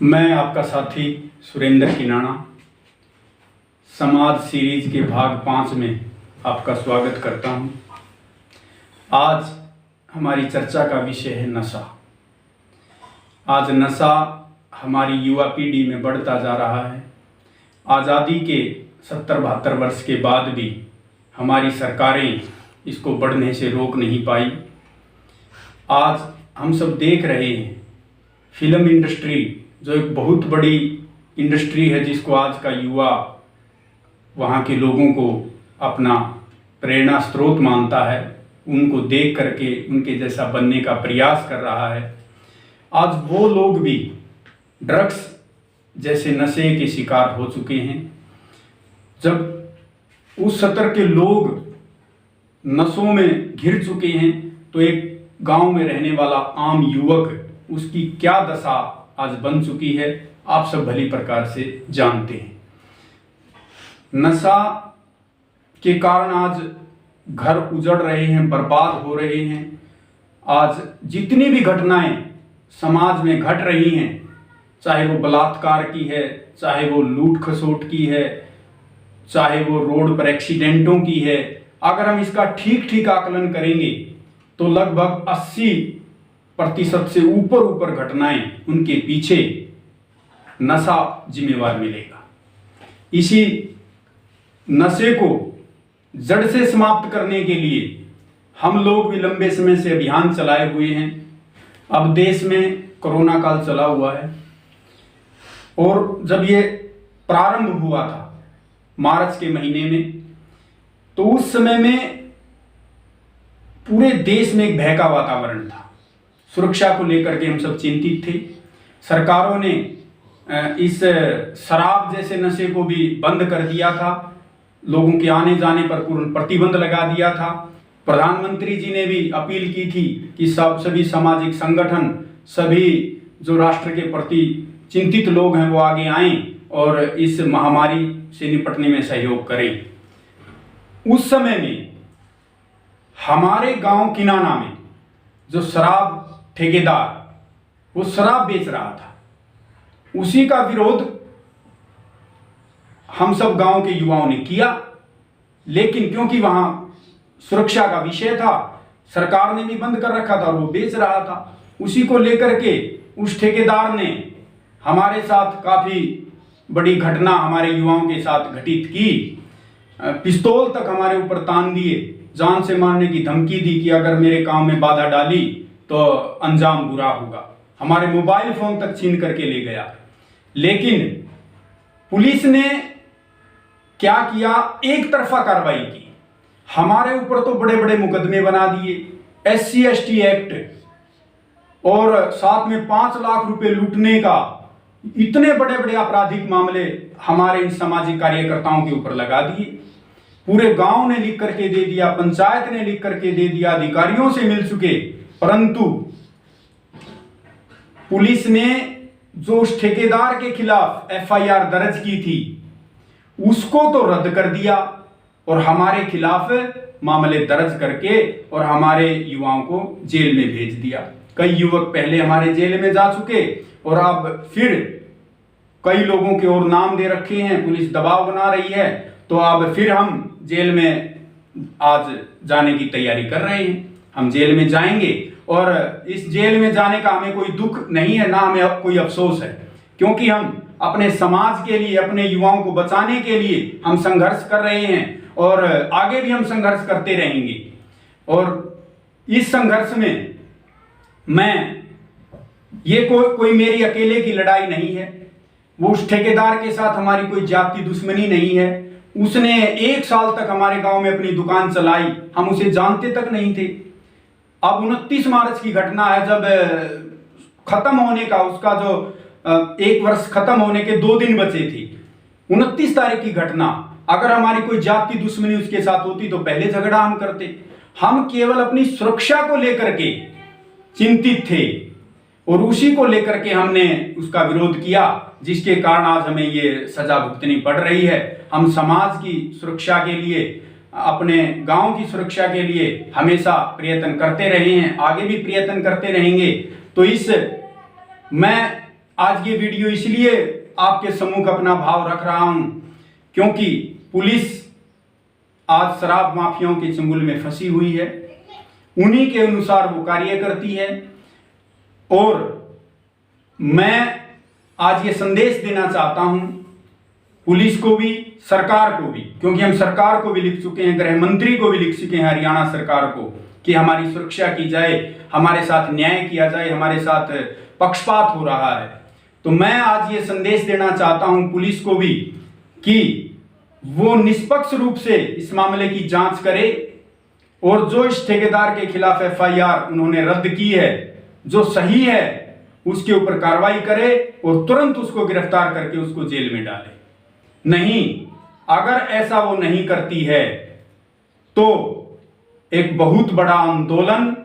मैं आपका साथी सुरेंद्र किनाना समाज सीरीज के भाग 5 में आपका स्वागत करता हूं। आज हमारी चर्चा का विषय है नशा। आज नशा हमारी युवा पीढ़ी में बढ़ता जा रहा है। आज़ादी के 70-72 वर्ष के बाद भी हमारी सरकारें इसको बढ़ने से रोक नहीं पाई। आज हम सब देख रहे हैं फिल्म इंडस्ट्री, जो एक बहुत बड़ी इंडस्ट्री है, जिसको आज का युवा वहाँ के लोगों को अपना प्रेरणा स्रोत मानता है, उनको देख करके उनके जैसा बनने का प्रयास कर रहा है। आज वो लोग भी ड्रग्स जैसे नशे के शिकार हो चुके हैं। जब उस स्तर के लोग नशों में घिर चुके हैं तो एक गांव में रहने वाला आम युवक, उसकी क्या दशा आज बन चुकी है, आप सब भली प्रकार से जानते हैं। नशा के कारण आज घर उजड़ रहे हैं, बर्बाद हो रहे हैं। आज जितनी भी घटनाएं समाज में घट रही हैं, चाहे वो बलात्कार की है, चाहे वो लूट खसोट की है, चाहे वो रोड पर एक्सीडेंटों की है, अगर हम इसका ठीक आकलन करेंगे तो लगभग 80% से ऊपर घटनाएं, उनके पीछे नशा जिम्मेवार मिलेगा। इसी नशे को जड़ से समाप्त करने के लिए हम लोग भी लंबे समय से अभियान चलाए हुए हैं। अब देश में कोरोना काल चला हुआ है और जब ये प्रारंभ हुआ था मार्च के महीने में, तो उस समय में पूरे देश में एक भय का वातावरण था। सुरक्षा को लेकर के हम सब चिंतित थे। सरकारों ने इस शराब जैसे नशे को भी बंद कर दिया था, लोगों के आने जाने पर पूर्ण प्रतिबंध लगा दिया था। प्रधानमंत्री जी ने भी अपील की थी कि सभी सामाजिक संगठन, सभी जो राष्ट्र के प्रति चिंतित लोग हैं, वो आगे आएं और इस महामारी से निपटने में सहयोग करें। उस समय में हमारे गांव किनाना में जो शराब ठेकेदार वो शराब बेच रहा था, उसी का विरोध हम सब गांव के युवाओं ने किया। लेकिन क्योंकि वहां सुरक्षा का विषय था, सरकार ने भी बंद कर रखा था और वो बेच रहा था, उसी को लेकर के उस ठेकेदार ने हमारे साथ काफी बड़ी घटना हमारे युवाओं के साथ घटित की। पिस्तौल तक हमारे ऊपर तान दिए, जान से मारने की धमकी दी कि अगर मेरे काम में बाधा डाली तो अंजाम बुरा होगा। हमारे मोबाइल फोन तक छीन करके ले गया। लेकिन पुलिस ने क्या किया, एक तरफा कार्रवाई की। हमारे ऊपर तो बड़े बड़े मुकदमे बना दिए, SC/ST एक्ट और साथ में 5 लाख रुपए लूटने का, इतने बड़े बड़े आपराधिक मामले हमारे इन सामाजिक कार्यकर्ताओं के ऊपर लगा दिए। पूरे गांव ने लिख करके दे दिया, पंचायत ने लिख करके दे दिया, अधिकारियों से मिल चुके, परंतु पुलिस ने जो उस ठेकेदार के खिलाफ FIR दर्ज की थी उसको तो रद्द कर दिया और हमारे खिलाफ मामले दर्ज करके और हमारे युवाओं को जेल में भेज दिया। कई युवक पहले हमारे जेल में जा चुके और अब फिर कई लोगों के और नाम दे रखे हैं, पुलिस दबाव बना रही है, तो अब फिर हम जेल में आज जाने की तैयारी कर रहे हैं। हम जेल में जाएंगे और इस जेल में जाने का हमें कोई दुख नहीं है, ना हमें कोई अफसोस है, क्योंकि हम अपने समाज के लिए, अपने युवाओं को बचाने के लिए हम संघर्ष कर रहे हैं और आगे भी हम संघर्ष करते रहेंगे। और इस संघर्ष में ये कोई मेरी अकेले की लड़ाई नहीं है। वो उस ठेकेदार के साथ हमारी कोई जाति दुश्मनी नहीं है। उसने 1 साल तक हमारे गांव में अपनी दुकान चलाई, हम उसे जानते तक नहीं थे। अब 29 मार्च की घटना है, जब खत्म होने का उसका जो 1 वर्ष खत्म होने के 2 दिन बचे थे, 29 तारीख की घटना। अगर हमारी कोई जाति दुश्मनी उसके साथ होती तो पहले झगड़ा हम करते। हम केवल अपनी सुरक्षा को लेकर के चिंतित थे और उसी को लेकर के हमने उसका विरोध किया, जिसके कारण आज हमें ये सजा भुगतनी पड़ रही है। हम समाज की सुरक्षा के लिए, अपने गांव की सुरक्षा के लिए हमेशा प्रयत्न करते रहे हैं, आगे भी प्रयत्न करते रहेंगे। तो मैं आज ये वीडियो इसलिए आपके सम्मुख अपना भाव रख रहा हूं क्योंकि पुलिस आज शराब माफियाओं के चंगुल में फंसी हुई है, उन्हीं के अनुसार वो कार्य करती है। और मैं आज ये संदेश देना चाहता हूं पुलिस को भी, सरकार को भी, क्योंकि हम सरकार को भी लिख चुके हैं, गृह मंत्री को भी लिख चुके हैं, हरियाणा सरकार को, कि हमारी सुरक्षा की जाए, हमारे साथ न्याय किया जाए, हमारे साथ पक्षपात हो रहा है। तो मैं आज ये संदेश देना चाहता हूं पुलिस को भी कि वो निष्पक्ष रूप से इस मामले की जांच करे और जो इस ठेकेदार के खिलाफ एफआईआर उन्होंने रद्द की है, जो सही है, उसके ऊपर कार्रवाई करे और तुरंत उसको गिरफ्तार करके उसको जेल में डाले। नहीं, अगर ऐसा वो नहीं करती है तो एक बहुत बड़ा आंदोलन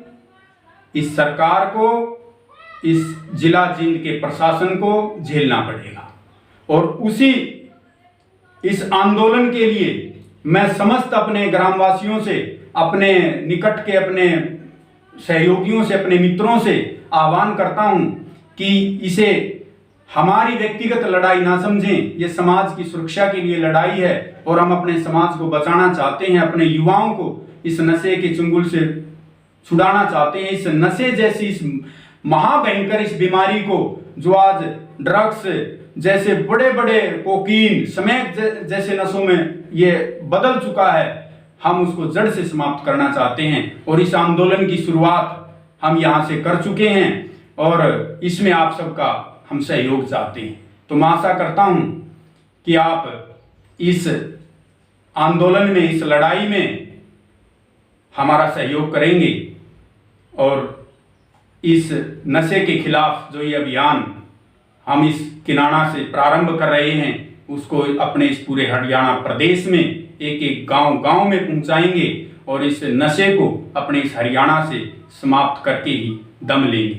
इस सरकार को, इस जिला जींद के प्रशासन को झेलना पड़ेगा। और इस आंदोलन के लिए मैं समस्त अपने ग्रामवासियों से, अपने निकट के अपने सहयोगियों से, अपने मित्रों से आह्वान करता हूं कि इसे हमारी व्यक्तिगत लड़ाई ना समझें, ये समाज की सुरक्षा के लिए लड़ाई है और हम अपने समाज को बचाना चाहते हैं, अपने युवाओं को इस नशे के चंगुल से छुड़ाना चाहते हैं। इस नशे जैसी इस महाभयंकर इस बीमारी को, जो आज ड्रग्स जैसे बड़े बड़े कोकीन, स्मैक जैसे नशों में ये बदल चुका है, हम उसको जड़ से समाप्त करना चाहते हैं। और इस आंदोलन की शुरुआत हम यहाँ से कर चुके हैं और इसमें आप सबका हम सहयोग चाहते हैं। तो मैं आशा करता हूं कि आप इस आंदोलन में, इस लड़ाई में हमारा सहयोग करेंगे और इस नशे के खिलाफ जो ये अभियान हम इस किनारा से प्रारंभ कर रहे हैं, उसको अपने इस पूरे हरियाणा प्रदेश में एक एक गांव में पहुंचाएंगे और इस नशे को अपने इस हरियाणा से समाप्त करके ही दम लेंगे।